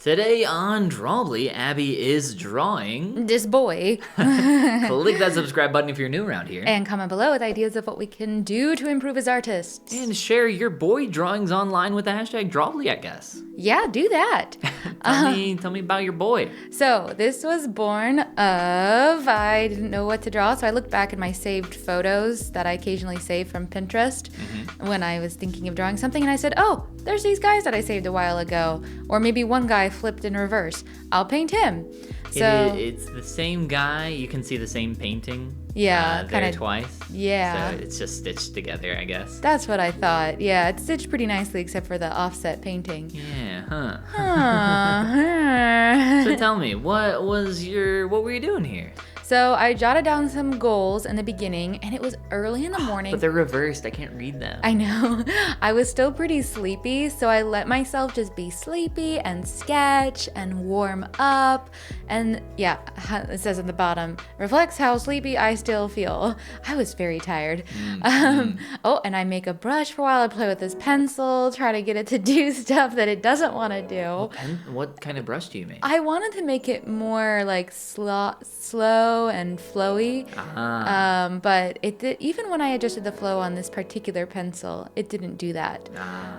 Today on Drawbli, Abby is drawing. This boy. Click that subscribe button if you're new around here. And comment below with ideas of what we can do to improve as artists. And share your boy drawings online with the hashtag Drawbli, I guess. Yeah, do that. Tell me about your boy. So this was born of, I didn't know what to draw, so I looked back at my saved photos that I occasionally save from Pinterest when I was thinking of drawing something, and I said, oh, there's these guys that I saved a while ago. Or maybe one guy flipped in reverse. I'll paint him. So It's the same guy. You can see the same painting. Yeah, there twice. Yeah. So it's just stitched together, I guess. That's what I thought. Yeah, it's stitched pretty nicely except for the offset painting. Yeah, So tell me, what were you doing here? So I jotted down some goals in the beginning, and it was early in the morning. But they're reversed. I can't read them. I know. I was still pretty sleepy, so I let myself just be sleepy and sketch and warm up. And yeah, it says at the bottom, reflects how sleepy I still feel. I was very tired. Oh, and I make a brush for a while. I play with this pencil, try to get it to do stuff that it doesn't want to do. What kind of brush do you make? I wanted to make it more like slow and flowy, but it did, even when I adjusted the flow on this particular pencil, it didn't do that.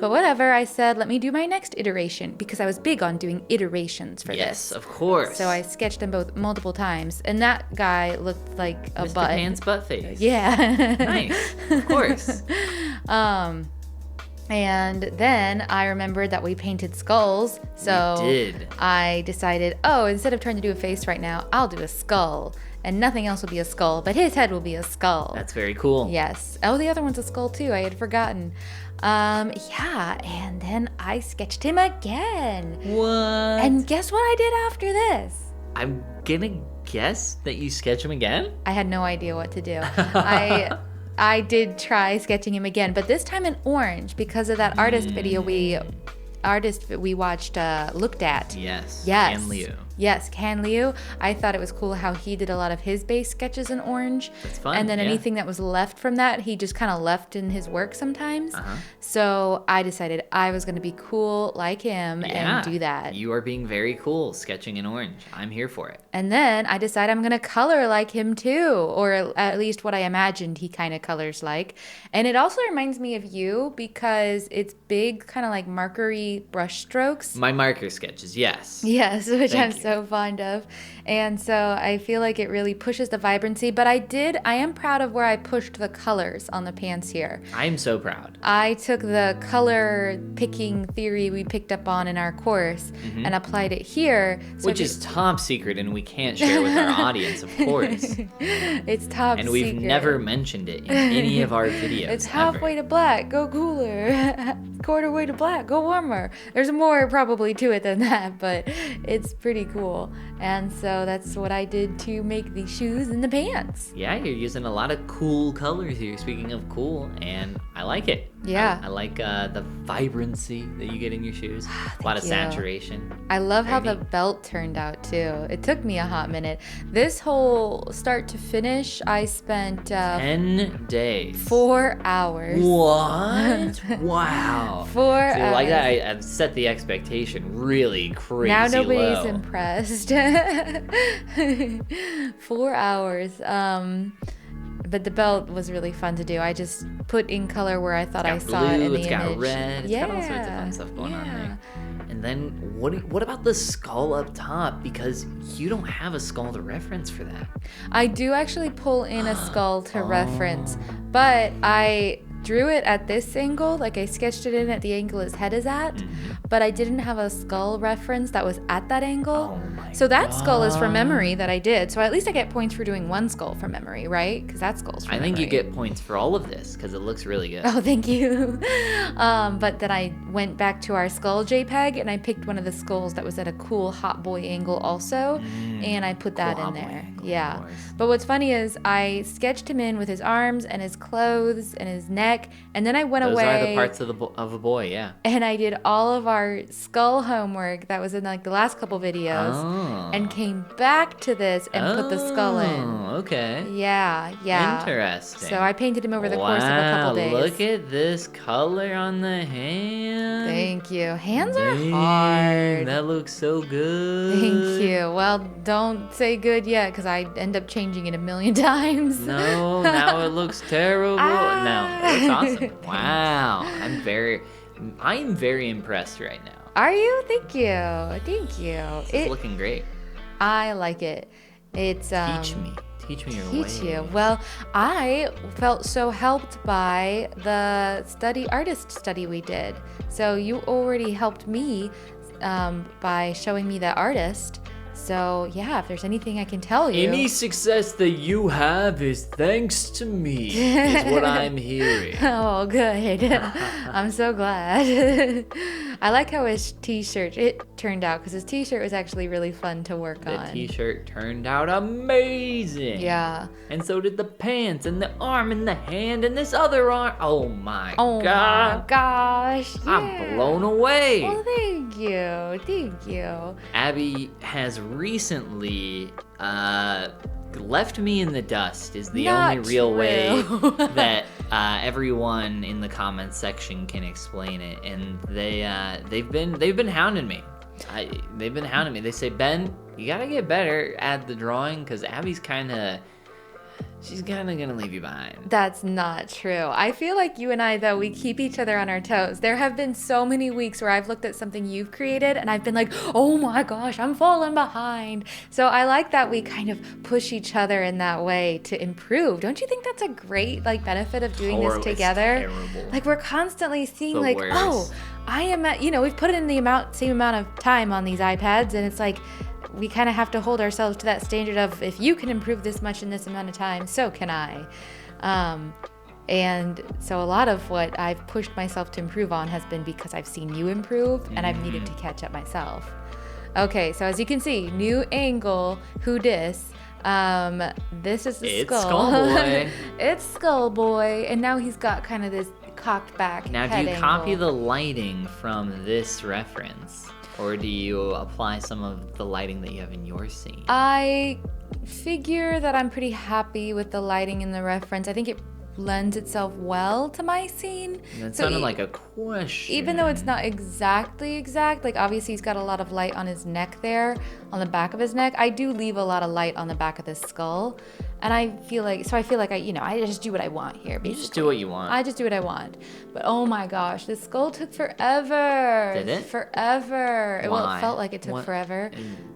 But whatever, I said, let me do my next iteration, because I was big on doing iterations for this. Yes, of course. So I sketched them both multiple times, and that guy looked like a Mr. butt. Pan's butt face. Yeah. Nice, of course. And then I remembered that we painted skulls, so We did. I decided, oh, instead of trying to do a face right now, I'll do a skull. And nothing else will be a skull, but his head will be a skull. That's very cool. Yes. Oh, the other one's a skull too. I had forgotten. Yeah, and then I sketched him again. What? And guess what I did after this? I'm gonna guess that you sketch him again? I had no idea what to do. I did try sketching him again, but this time in orange because of that artist video we watched, looked at. Yes. Yes. Kan Lieu. Yes, Kan Lieu. I thought it was cool how he did a lot of his base sketches in orange. That's fun. And then yeah. anything that was left from that, he just kind of left in his work sometimes. So I decided I was going to be cool like him and do that. You are being very cool sketching in orange. I'm here for it. And then I decided I'm going to color like him too, or at least what I imagined he kind of colors like. And it also reminds me of you because it's big, kind of like markery brush strokes. My marker sketches, yes. Yes, which Thank I'm you. so fond of. And so I feel like it really pushes the vibrancy, but I am proud of where I pushed the colors on the pants here. I'm so proud. I took the color picking theory we picked up on in our course and applied it here. So Which is top secret and we can't share with our audience, of course. it's top And we've secret. never mentioned it in any of our videos. It's halfway to black, go cooler. Quarter way to black, go warmer. There's more probably to it than that, but it's pretty cool. And so that's what I did to make the shoes and the pants. Yeah, you're using a lot of cool colors here, speaking of cool, and I like it. Yeah. I like the vibrancy that you get in your shoes. A lot of you. saturation. I love how Very the neat. belt turned out too. It took me a hot minute. This whole start to finish, I spent 10 days. 4 hours. What? Wow. 4 See, hours. like that, I've set the expectation really crazy Now nobody's low. impressed. 4 hours. But the belt was really fun to do. I just put in color where I thought I It's got saw it blue, in the it's image. got red, it's got all sorts of fun stuff going on there. And then what about the skull up top? Because you don't have a skull to reference for that. I do actually pull in a skull to reference, but I drew it at this angle, like I sketched it in at the angle his head is at, but I didn't have a skull reference that was at that angle. Oh my So that skull is from memory that I did. So at least I get points for doing one skull from memory, right? Because that skull's from I think memory. you get points for all of this because it looks really good. Oh, thank you. But then I went back to our skull JPEG and I picked one of the skulls that was at a cool hot boy angle also, and I put that Cool in hot boy there. angle, of Yeah. course. But what's funny is I sketched him in with his arms and his clothes and his neck, and then I went Those away are the parts of a boy, yeah. and I did all of our our skull homework that was in like the last couple videos and came back to this and put the skull in. Okay. Yeah. Interesting. So I painted him over the course of a couple days. Look at this color on the hand. Thank you. Hands are hard. That looks so good. Thank you. Well, don't say good yet because I end up changing it a million times. No, now it looks terrible. No, it looks awesome. Wow. I'm very impressed right now. Are you? Thank you. It's looking great. I like it. It's Teach me your way. Teach you. Well, I felt so helped by the artist study we did. So you already helped me by showing me that artist. So yeah, if there's anything I can tell you. Any success that you have is thanks to me, is what I'm hearing. Oh, good. I'm so glad. I like how his t-shirt turned out because his t-shirt was actually really fun to work on. The t-shirt turned out amazing. Yeah. And so did the pants and the arm and the hand and this other arm. Oh my God. Oh my gosh. Yeah. I'm blown away. Well, thank you. Abby has recently left me in the dust is the only real way that everyone in the comments section can explain it, and they've been hounding me. They've been hounding me. They say, Ben, you gotta get better at the drawing because Abby's she's kind of gonna leave you behind. That's not true. I feel like you and I, though, we keep each other on our toes. There have been so many weeks where I've looked at something you've created and I've been like, oh my gosh, I'm falling behind. So I like that we kind of push each other in that way to improve. Don't you think that's a great benefit of doing this together? It's terrible. Like we're constantly seeing The worst. oh, I am at, we've put in the same amount of time on these iPads, and it's like, we kind of have to hold ourselves to that standard of if you can improve this much in this amount of time, so can I. And so a lot of what I've pushed myself to improve on has been because I've seen you improve and I've needed to catch up myself. Okay, so as you can see, new angle, who dis? This is the skull. It's Skull Boy. It's Skull Boy, and now he's got kind of this cocked back Now, head do you copy angle. the lighting from this reference? Or do you apply some of the lighting that you have in your scene? I figure that I'm pretty happy with the lighting in the reference. I think it lends itself well to my scene. That sounded like a question. Even though it's not exactly exact, like obviously he's got a lot of light on his neck there, on the back of his neck. I do leave a lot of light on the back of his skull. And I feel like I just do what I want here. Basically. You just do what you want. I just do what I want. But oh my gosh, this skull took forever. Did it? Forever. Why? Well, it felt like it took forever.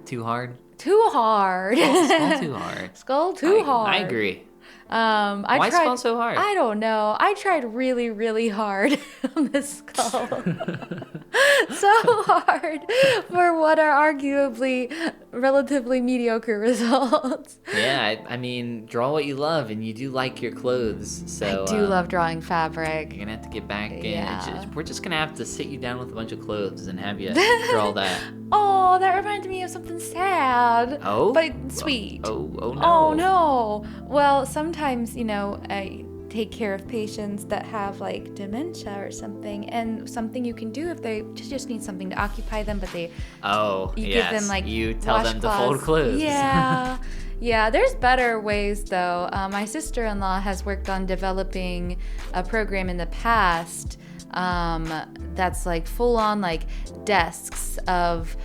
Too hard? Too hard. Skull too hard. Skull too hard. I agree. Why skull so hard? I don't know. I tried really, really hard on this skull. So hard for what are arguably relatively mediocre results. Yeah, I mean, draw what you love, and you do like your clothes. So I do love drawing fabric. You're gonna have to get back in. Yeah. We're just gonna have to sit you down with a bunch of clothes and have you draw that. Oh, that reminded me of something sad. Oh? But sweet. Oh no. Oh no. Well, sometimes, I take care of patients that have like dementia or something, and something you can do if they just need something to occupy them, but you give them like you tell them to fold clothes. Yeah. Yeah, there's better ways though. My sister-in-law has worked on developing a program in the past that's like full on like desks of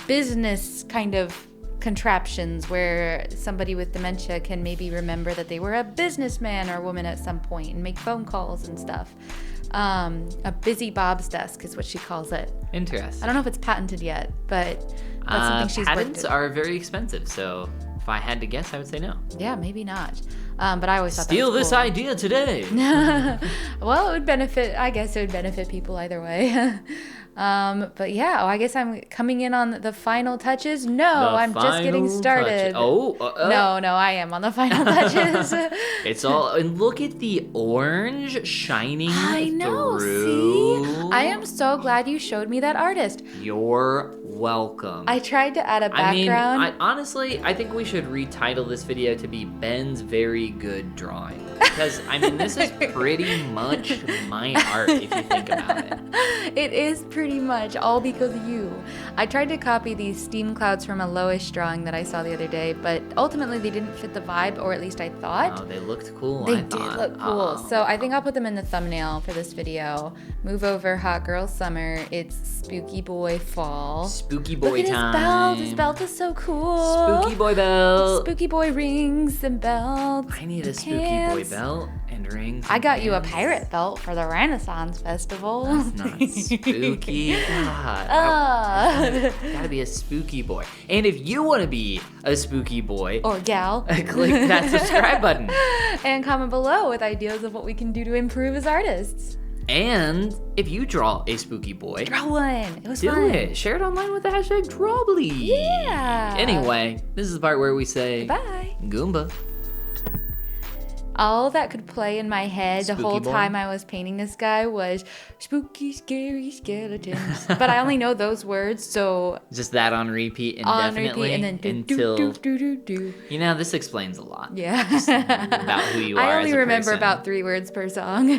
business kind of contraptions where somebody with dementia can maybe remember that they were a businessman or woman at some point and make phone calls and stuff. A busy Bob's desk is what she calls it. Interesting. I don't know if it's patented yet, but that's something she's patents worked are very expensive, so if I had to guess, I would say no. Yeah, maybe not. But I always thought Steal that was this cool. idea today. Well, it would benefit. I guess it would benefit people either way. But yeah, I guess I'm coming in on the final touches. No, I'm just getting started. No, I am on the final touches. It's all, and look at the orange shining I know. through. See, I am so glad you showed me that artist. You're welcome. I tried to add a background. I mean, honestly, I think we should retitle this video to be Ben's Very Good Drawing. Because, I mean, this is pretty much my art if you think about it. It is pretty much all because of you. I tried to copy these steam clouds from a Lois drawing that I saw the other day, but ultimately they didn't fit the vibe, or at least I thought. Oh, they looked cool. They did look cool. So I think I'll put them in the thumbnail for this video. Move over, hot girl summer. It's spooky boy fall. Spooky boy Look at time. his belt. His belt is so cool. Spooky boy belt. Spooky boy rings and belts. I need a spooky boy belt and rings. I and got you a pants. pirate belt for the Renaissance Festival. That's not spooky. God. Gotta be a spooky boy. And if you want to be a spooky boy, Or gal. click that subscribe button. And comment below with ideas of what we can do to improve as artists. And if you draw a spooky boy, Draw one. It was do fun. it. Share it online with the hashtag Drawbli. Yeah. Anyway, this is the part where we say Bye. Goomba. All that could play in my head the Spooky whole boy? time I was painting this guy was spooky, scary skeletons. But I only know those words, so Just that on repeat on indefinitely repeat and then until do. you know this explains a lot Yeah. about who you are. I as only a remember person. about 3 words per song.